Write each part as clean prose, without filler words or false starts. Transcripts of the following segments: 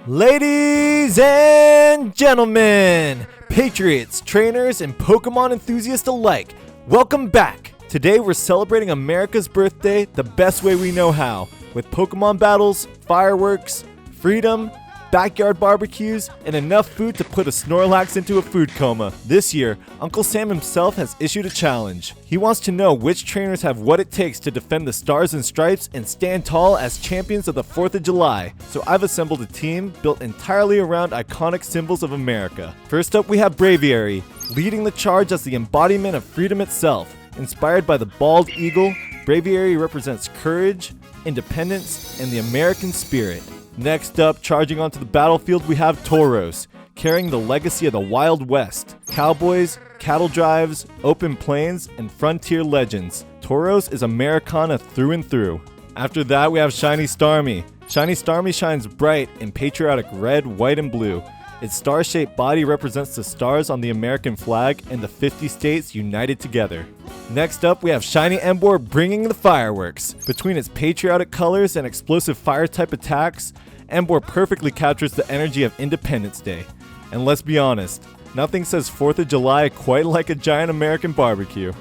Ladies and gentlemen, Patriots, trainers, and Pokemon enthusiasts alike, welcome back. Today we're celebrating America's birthday the best way we know how, with Pokemon battles, fireworks, freedom, backyard barbecues, and enough food to put a Snorlax into a food coma. This year, Uncle Sam himself has issued a challenge. He wants to know which trainers have what it takes to defend the Stars and Stripes and stand tall as champions of the 4th of July. So I've assembled a team built entirely around iconic symbols of America. First up, we have Braviary, leading the charge as the embodiment of freedom itself. Inspired by the bald eagle, Braviary represents courage, independence, and the American spirit. Next up, charging onto the battlefield, we have Tauros, carrying the legacy of the Wild West. Cowboys, cattle drives, open plains, and frontier legends. Tauros is Americana through and through. After that, we have Shiny Starmie. Shiny Starmie shines bright in patriotic red, white, and blue. Its star-shaped body represents the stars on the American flag and the 50 states united together. Next up, we have Shiny Emboar bringing the fireworks. Between its patriotic colors and explosive fire-type attacks, Emboar perfectly captures the energy of Independence Day. And let's be honest, nothing says 4th of July quite like a giant American barbecue.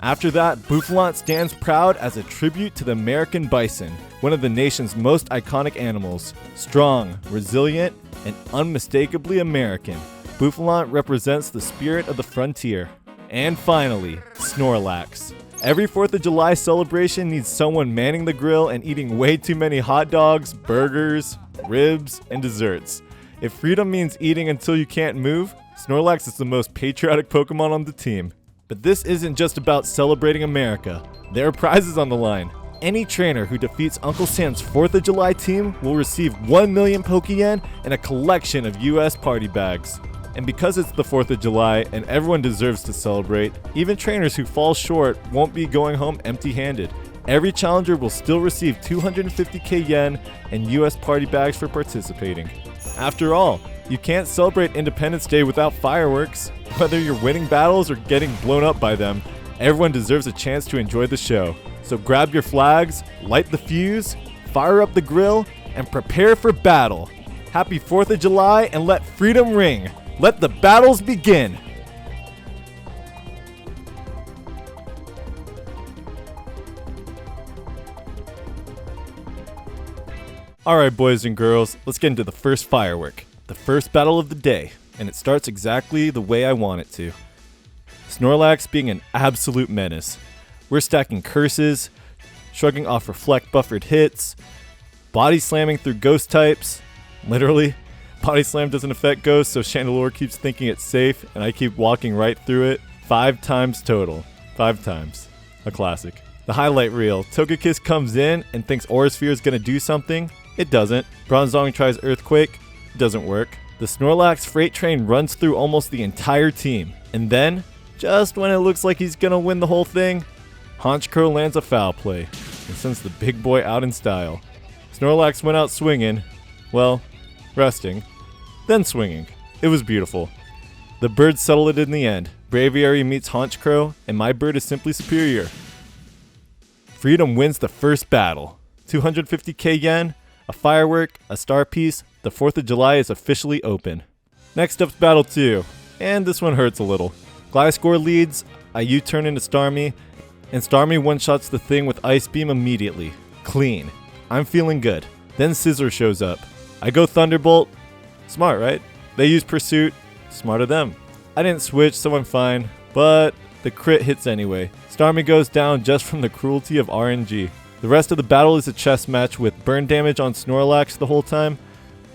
After that, Bouffalant stands proud as a tribute to the American bison, one of the nation's most iconic animals. Strong, resilient, and unmistakably American, Bouffalant represents the spirit of the frontier. And finally, Snorlax. Every 4th of July celebration needs someone manning the grill and eating way too many hot dogs, burgers, ribs, and desserts. If freedom means eating until you can't move, Snorlax is the most patriotic Pokemon on the team. But this isn't just about celebrating America. There are prizes on the line. Any trainer who defeats Uncle Sam's 4th of July team will receive 1 million Pokeyen and a collection of US party bags. And because it's the 4th of July and everyone deserves to celebrate, even trainers who fall short won't be going home empty-handed. Every challenger will still receive 250k yen and US party bags for participating. After all, you can't celebrate Independence Day without fireworks. Whether you're winning battles or getting blown up by them, everyone deserves a chance to enjoy the show. So grab your flags, light the fuse, fire up the grill, and prepare for battle. Happy 4th of July and let freedom ring. Let the battles begin. Alright boys and girls, let's get into the first firework. The first battle of the day, and it starts exactly the way I want it to. Snorlax being an absolute menace. We're stacking curses, shrugging off reflect buffered hits, body slamming through ghost types. Literally, body slam doesn't affect ghosts, so Chandelure keeps thinking it's safe, and I keep walking right through it. 5 times total. 5 times. A classic. The highlight reel. Togekiss comes in and thinks Aura Sphere is going to do something. It doesn't. Bronzong tries Earthquake. It doesn't work. The Snorlax freight train runs through almost the entire team. And then, just when it looks like he's going to win the whole thing, Honchkrow lands a foul play and sends the big boy out in style. Snorlax went out swinging. Well, resting. Then swinging. It was beautiful. The birds settle it in the end. Braviary meets Honchkrow, and my bird is simply superior. Freedom wins the first battle. 250k yen, a firework, a star piece. The 4th of July is officially open. Next up's battle 2, and this one hurts a little. Gliscor leads, I U-turn into Starmie, and Starmie one-shots the thing with Ice Beam immediately. Clean. I'm feeling good. Then Scissor shows up. I go Thunderbolt. Smart, right? They use Pursuit. Smart of them. I didn't switch, so I'm fine. But the crit hits anyway. Starmie goes down just from the cruelty of RNG. The rest of the battle is a chess match with burn damage on Snorlax the whole time,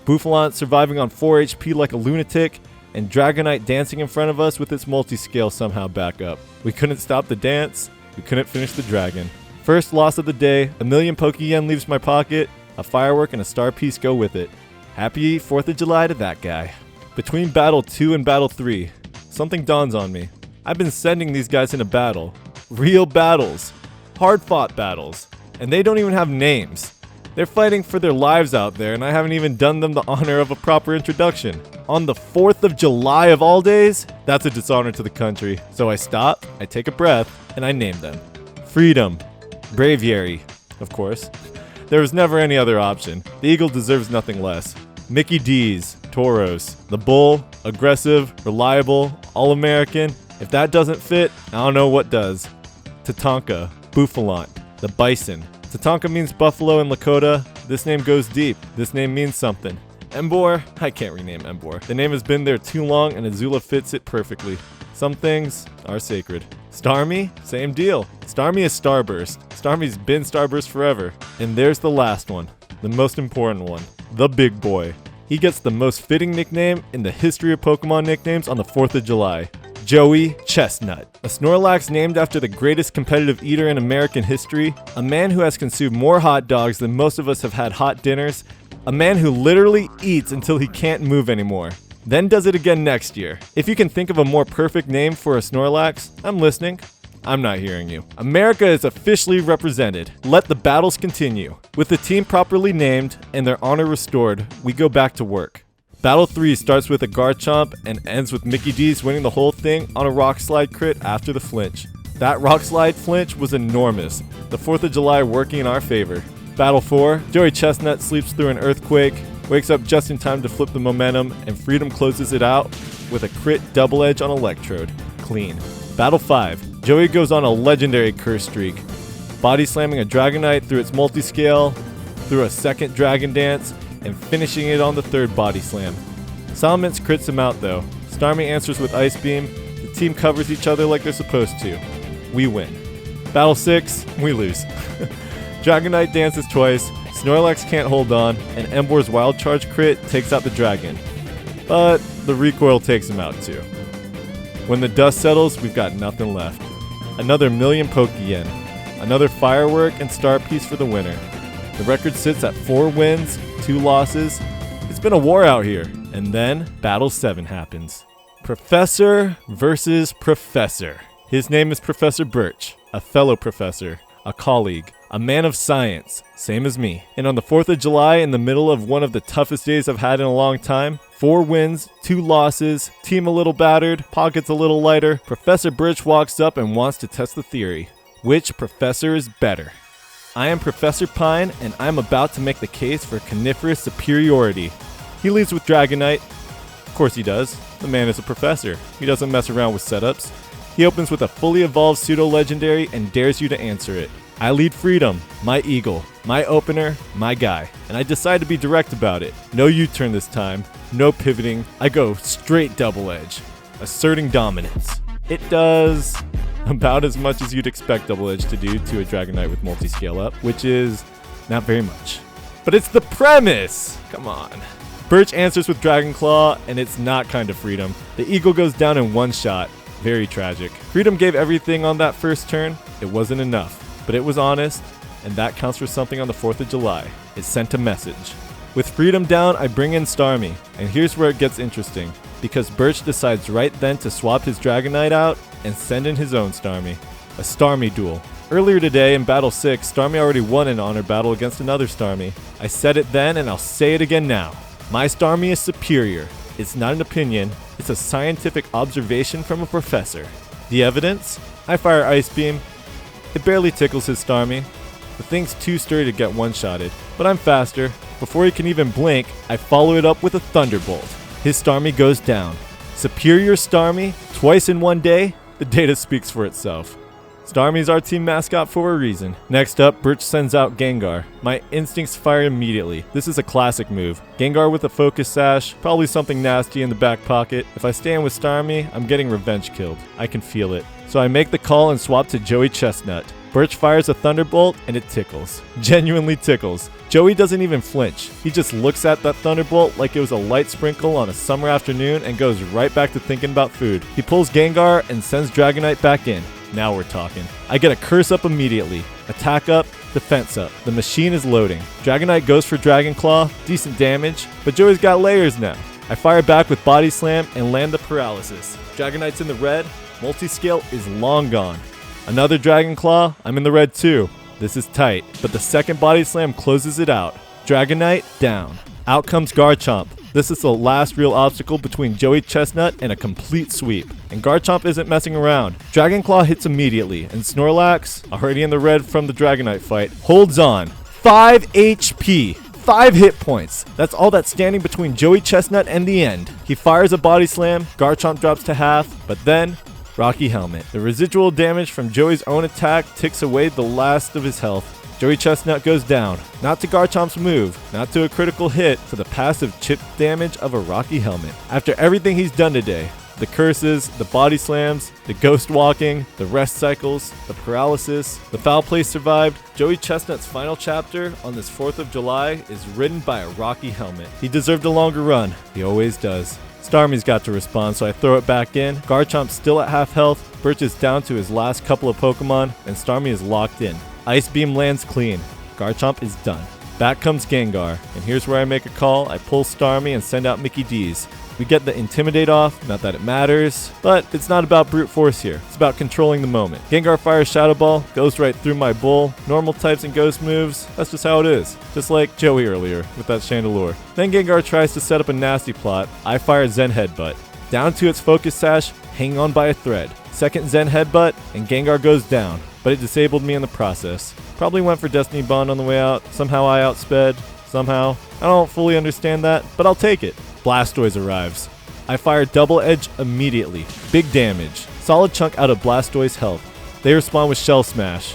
Bouffalant surviving on 4 HP like a lunatic, and Dragonite dancing in front of us with its multi-scale somehow back up. We couldn't stop the dance. We couldn't finish the dragon. First loss of the day. 1 million Pokeyen leaves my pocket. A firework and a star piece go with it. Happy 4th of July to that guy. Between Battle 2 and Battle 3, something dawns on me. I've been sending these guys into battle. Real battles. Hard-fought battles. And they don't even have names. They're fighting for their lives out there, and I haven't even done them the honor of a proper introduction. On the 4th of July of all days? That's a dishonor to the country. So I stop, I take a breath, and I name them. Freedom. Braviary. Of course. There was never any other option. The eagle deserves nothing less. Mickey D's, Tauros. The bull, aggressive, reliable, all-American. If that doesn't fit, I don't know what does. Tatanka, Buffalant, the bison. Tatanka means buffalo in Lakota. This name goes deep. This name means something. Embor, I can't rename Embor. The name has been there too long and Azula fits it perfectly. Some things are sacred. Starmie, same deal. Starmie is Starburst. Starmie's been Starburst forever. And there's the last one, the most important one, the big boy. He gets the most fitting nickname in the history of Pokemon nicknames on the 4th of July. Joey Chestnut, a Snorlax named after the greatest competitive eater in American history, a man who has consumed more hot dogs than most of us have had hot dinners, a man who literally eats until he can't move anymore, then does it again next year. If you can think of a more perfect name for a Snorlax, I'm listening. I'm not hearing you. America is officially represented. Let the battles continue. With the team properly named and their honor restored, we go back to work. Battle 3 starts with a Garchomp and ends with Mickey D's winning the whole thing on a Rock Slide crit after the flinch. That Rock Slide flinch was enormous, the 4th of July working in our favor. Battle 4, Joey Chestnut sleeps through an earthquake, wakes up just in time to flip the momentum, and Freedom closes it out with a crit double edge on Electrode. Clean. Battle 5, Joey goes on a legendary curse streak, body slamming a Dragonite through its multiscale, through a second Dragon Dance, and finishing it on the third body slam. Salamence crits him out though. Starmie answers with Ice Beam. The team covers each other like they're supposed to. We win. Battle 6, we lose. Dragonite dances twice, Snorlax can't hold on, and Embor's Wild Charge crit takes out the dragon. But the recoil takes him out too. When the dust settles, we've got nothing left. Another million Poke-Yen. Another firework and star piece for the winner. The record sits at 4 wins, 2 losses. It's been a war out here. And then Battle 7 happens. Professor versus Professor. His name is Professor Birch, a fellow professor, a colleague, a man of science, same as me. And on the 4th of July, in the middle of one of the toughest days I've had in a long time, 4 wins, 2 losses, team a little battered, pockets a little lighter, Professor Birch walks up and wants to test the theory. Which professor is better? I am Professor Pine, and I'm about to make the case for coniferous superiority. He leads with Dragonite. Of course he does. The man is a professor. He doesn't mess around with setups. He opens with a fully evolved pseudo-legendary and dares you to answer it. I lead Freedom, my eagle, my opener, my guy, and I decide to be direct about it. No U-turn this time, no pivoting. I go straight double edge, asserting dominance. It does about as much as you'd expect Double Edge to do to a Dragonite with multi-scale up, which is not very much. But it's the premise! Come on. Birch answers with Dragon Claw, and it's not kind of Freedom. The Eagle goes down in one shot. Very tragic. Freedom gave everything on that first turn. It wasn't enough, but it was honest, and that counts for something on the 4th of July. It sent a message. With Freedom down, I bring in Starmie, and here's where it gets interesting, because Birch decides right then to swap his Dragonite out and send in his own Starmie. A Starmie duel. Earlier today in Battle 6, Starmie already won an honor battle against another Starmie. I said it then and I'll say it again now. My Starmie is superior. It's not an opinion, it's a scientific observation from a professor. The evidence? I fire Ice Beam. It barely tickles his Starmie. The thing's too sturdy to get one-shotted, but I'm faster. Before he can even blink, I follow it up with a Thunderbolt. His Starmie goes down. Superior Starmie, twice in one day? The data speaks for itself. Starmie's our team mascot for a reason. Next up, Birch sends out Gengar. My instincts fire immediately. This is a classic move. Gengar with a Focus Sash, probably something nasty in the back pocket. If I stand with Starmie, I'm getting revenge killed. I can feel it. So I make the call and swap to Joey Chestnut. Birch fires a Thunderbolt and it tickles. Genuinely tickles. Joey doesn't even flinch. He just looks at that Thunderbolt like it was a light sprinkle on a summer afternoon and goes right back to thinking about food. He pulls Gengar and sends Dragonite back in. Now we're talking. I get a curse up immediately. Attack up, defense up. The machine is loading. Dragonite goes for Dragon Claw, decent damage, but Joey's got layers now. I fire back with Body Slam and land the paralysis. Dragonite's in the red, multi-scale is long gone. Another Dragon Claw, I'm in the red too. This is tight, but the second Body Slam closes it out. Dragonite down. Out comes Garchomp. This is the last real obstacle between Joey Chestnut and a complete sweep. And Garchomp isn't messing around. Dragon Claw hits immediately, and Snorlax, already in the red from the Dragonite fight, holds on. 5 HP. 5 hit points. That's all that's standing between Joey Chestnut and the end. He fires a body slam, Garchomp drops to half, but then Rocky Helmet. The residual damage from Joey's own attack ticks away the last of his health. Joey Chestnut goes down, not to Garchomp's move, not to a critical hit, to the passive chip damage of a Rocky Helmet. After everything he's done today, the curses, the body slams, the ghost walking, the rest cycles, the paralysis, the foul play survived, Joey Chestnut's final chapter on this 4th of July is written by a Rocky Helmet. He deserved a longer run. He always does. Starmie's got to respond, so I throw it back in. Garchomp's still at half health, Birch is down to his last couple of Pokemon, and Starmie is locked in. Ice Beam lands clean. Garchomp is done. Back comes Gengar, and here's where I make a call. I pull Starmie and send out Mickey D's. We get the Intimidate off, not that it matters, but it's not about brute force here. It's about controlling the moment. Gengar fires Shadow Ball, goes right through my bull. Normal types and ghost moves, that's just how it is. Just like Joey earlier with that Chandelure. Then Gengar tries to set up a nasty plot. I fire Zen Headbutt. Down to its Focus Sash, hanging on by a thread. Second Zen Headbutt, and Gengar goes down, but it disabled me in the process. Probably went for Destiny Bond on the way out. Somehow I outsped. Somehow. I don't fully understand that, but I'll take it. Blastoise arrives. I fire Double Edge immediately. Big damage. Solid chunk out of Blastoise health. They respond with Shell Smash.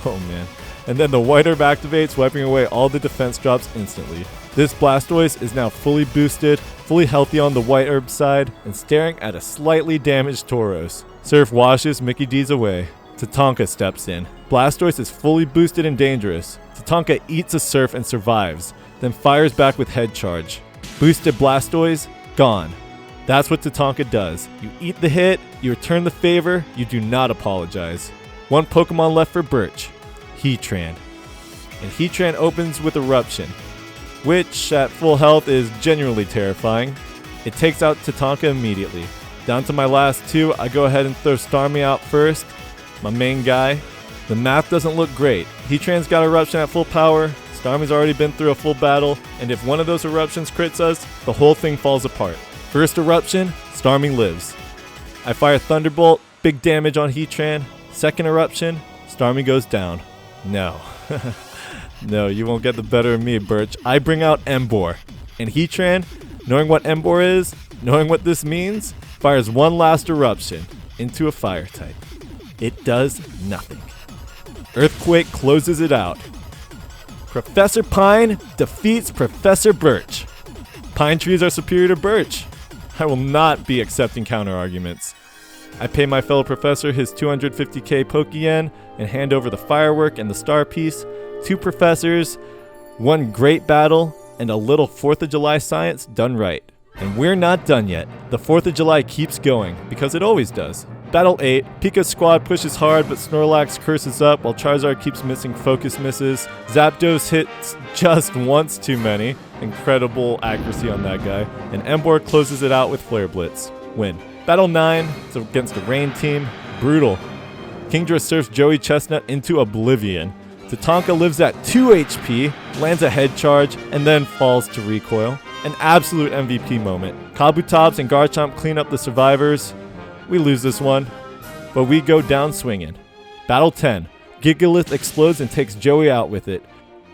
Oh man. And then the White Herb activates, wiping away all the defense drops instantly. This Blastoise is now fully boosted, fully healthy on the White Herb side, and staring at a slightly damaged Tauros. Surf washes Mickey D's away. Tatanka steps in. Blastoise is fully boosted and dangerous. Tatanka eats a Surf and survives, then fires back with Head Charge. Boosted Blastoise, gone. That's what Tatanka does. You eat the hit, you return the favor, you do not apologize. One Pokemon left for Birch, Heatran. And Heatran opens with Eruption, which at full health is genuinely terrifying. It takes out Tatanka immediately. Down to my last two, I go ahead and throw Starmie out first, my main guy. The math doesn't look great. Heatran's got Eruption at full power, Starmie's already been through a full battle, and if one of those eruptions crits us, the whole thing falls apart. First eruption, Starmie lives. I fire Thunderbolt, big damage on Heatran. Second eruption, Starmie goes down. No. No, you won't get the better of me, Birch. I bring out Emboar. And Heatran, knowing what Emboar is, knowing what this means, fires one last eruption into a fire type. It does nothing. Earthquake closes it out. Professor Pine defeats Professor Birch. Pine trees are superior to Birch. I will not be accepting counter-arguments. I pay my fellow professor his 250k Pokeyen and hand over the firework and the star piece. 2 professors, 1 great battle, and a little 4th of July science done right. And we're not done yet. The 4th of July keeps going, because it always does. Battle 8, Pika's squad pushes hard, but Snorlax curses up while Charizard keeps missing focus misses. Zapdos hits just once too many. Incredible accuracy on that guy. And Emboar closes it out with Flare Blitz. Win. Battle 9, it's against a rain team. Brutal. Kingdra surfs Joey Chestnut into oblivion. Tatanka lives at 2 HP, lands a head charge, and then falls to recoil. An absolute MVP moment. Kabutops and Garchomp clean up the survivors. We lose this one, but we go down swinging. Battle 10. Gigalith explodes and takes Joey out with it.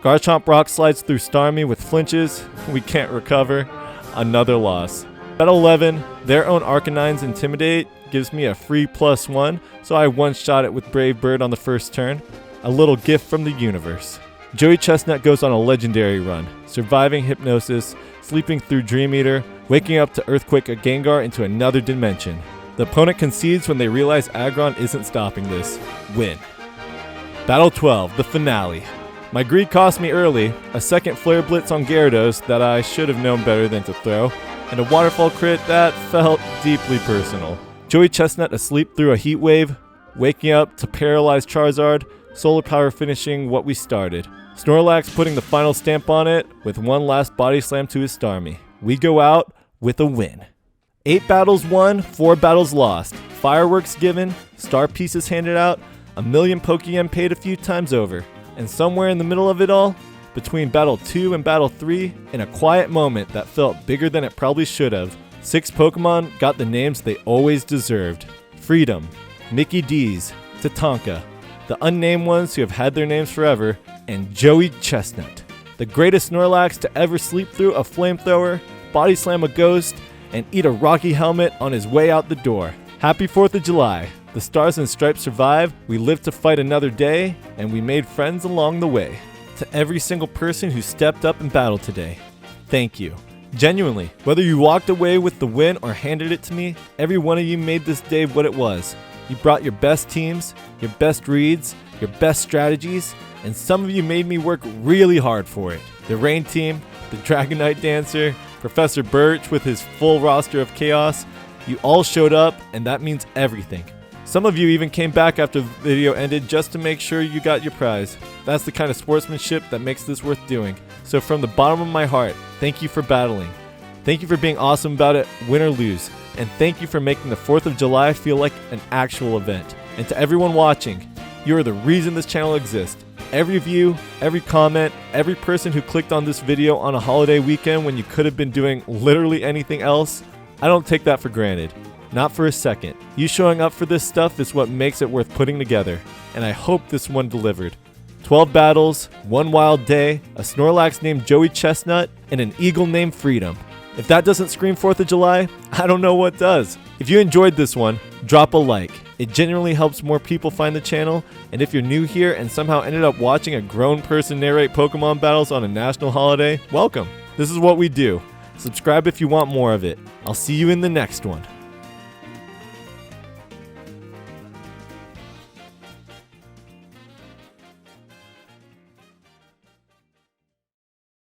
Garchomp rock slides through Starmie with flinches. We can't recover. Another loss. Battle 11. Their own Arcanine's Intimidate gives me a free +1, so I one-shot it with Brave Bird on the first turn. A little gift from the universe. Joey Chestnut goes on a legendary run, surviving Hypnosis, sleeping through Dream Eater, waking up to Earthquake a Gengar into another dimension. The opponent concedes when they realize Aggron isn't stopping this. Win. Battle 12, the finale. My greed cost me early, a second Flare Blitz on Gyarados that I should have known better than to throw, and a Waterfall crit that felt deeply personal. Joey Chestnut asleep through a Heat Wave, waking up to paralyze Charizard, Solar Power finishing what we started. Snorlax putting the final stamp on it with one last Body Slam to his Starmie. We go out with a win. 8 battles won, 4 battles lost. Fireworks given, star pieces handed out, a million Pokeyen paid a few times over. And somewhere in the middle of it all, between Battle 2 and Battle 3, in a quiet moment that felt bigger than it probably should have, 6 Pokemon got the names they always deserved. Freedom, Mickey D's, Tatanka, the unnamed ones who have had their names forever, and Joey Chestnut. the greatest Snorlax to ever sleep through a flamethrower, body slam a ghost, and eat a Rocky helmet on his way out the door. Happy 4th of July. The Stars and Stripes survived, we lived to fight another day, and we made friends along the way. To every single person who stepped up in battle today, thank you. Genuinely, whether you walked away with the win or handed it to me, every one of you made this day what it was. You brought your best teams, your best reads, your best strategies, and some of you made me work really hard for it. The Rain team, the Dragonite Dancer, Professor Birch with his full roster of chaos, you all showed up, and that means everything. Some of you even came back after the video ended just to make sure you got your prize. That's the kind of sportsmanship that makes this worth doing. So from the bottom of my heart, thank you for battling. Thank you for being awesome about it, win or lose. And thank you for making the 4th of July feel like an actual event. And to everyone watching, you are the reason this channel exists. Every view, every comment, every person who clicked on this video on a holiday weekend when you could have been doing literally anything else, I don't take that for granted. Not for a second. You showing up for this stuff is what makes it worth putting together. And I hope this one delivered. 12 battles, 1 wild day, a Snorlax named Joey Chestnut, and an eagle named Freedom. If that doesn't scream 4th of July, I don't know what does. If you enjoyed this one, drop a like. It genuinely helps more people find the channel, and if you're new here and somehow ended up watching a grown person narrate Pokemon battles on a national holiday, welcome. This is what we do. Subscribe if you want more of it. I'll see you in the next one.